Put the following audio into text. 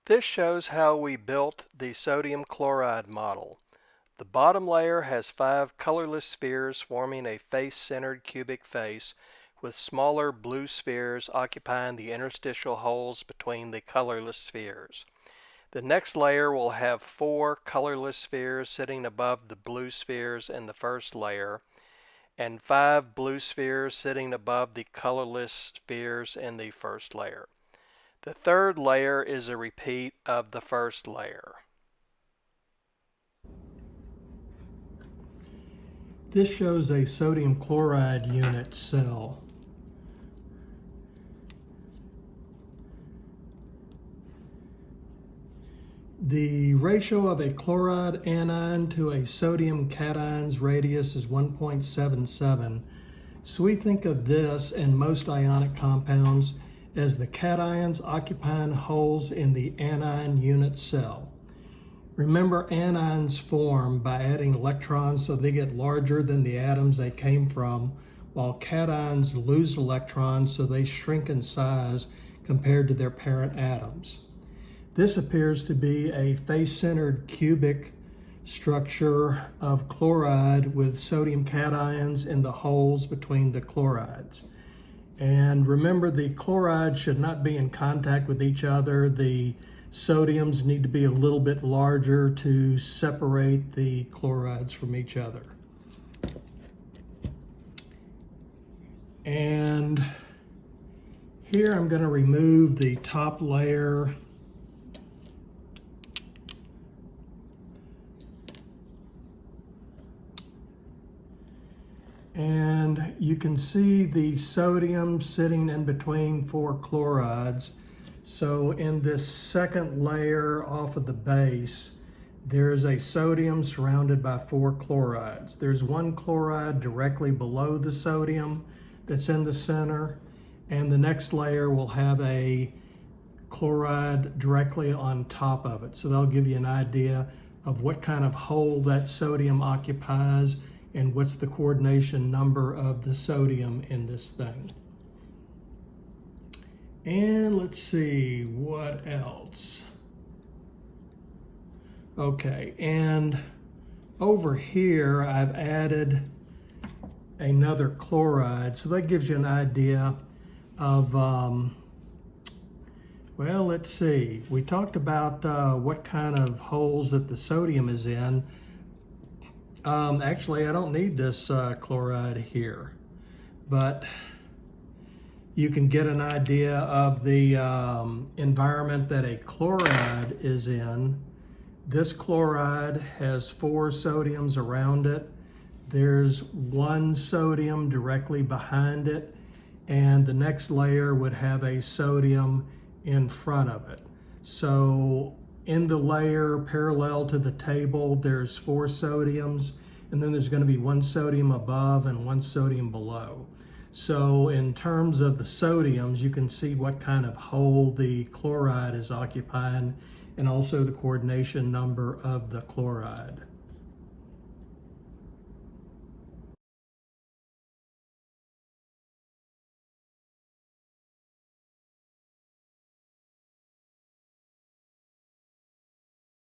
This shows how we built the sodium chloride model. The bottom layer has 5 colorless spheres forming a face-centered cubic face with smaller blue spheres occupying the interstitial holes between the colorless spheres. The next layer will have 4 colorless spheres sitting above the blue spheres in the first layer and 5 blue spheres sitting above the colorless spheres in the first layer. The third layer is a repeat of the first layer. This shows a sodium chloride unit cell. The ratio of a chloride anion to a sodium cation's radius is 1.77. So we think of this and most ionic compounds as the cations occupying holes in the anion unit cell. Remember, anions form by adding electrons so they get larger than the atoms they came from, while cations lose electrons so they shrink in size compared to their parent atoms. This appears to be a face-centered cubic structure of chloride with sodium cations in the holes between the chlorides. And remember, the chlorides should not be in contact with each other. The sodiums need to be a little bit larger to separate the chlorides from each other. And here I'm going to remove the top layer . And you can see the sodium sitting in between 4 chlorides. So in this second layer off of the base, there's a sodium surrounded by 4 chlorides. There's 1 chloride directly below the sodium that's in the center, and the next layer will have a chloride directly on top of it. So that'll give you an idea of what kind of hole that sodium occupies and what's the coordination number of the sodium in this thing. And let's see, what else? Okay, and over here I've added another chloride, so that gives you an idea of, well, let's see. We talked about what kind of holes that the sodium is in. Actually, I don't need this chloride here, but you can get an idea of the environment that a chloride is in. This chloride has 4 sodiums around it. There's 1 sodium directly behind it, and the next layer would have a sodium in front of it. So in the layer parallel to the table, there's 4 sodiums, and then there's going to be 1 sodium above and 1 sodium below. So in terms of the sodiums, you can see what kind of hole the chloride is occupying and also the coordination number of the chloride.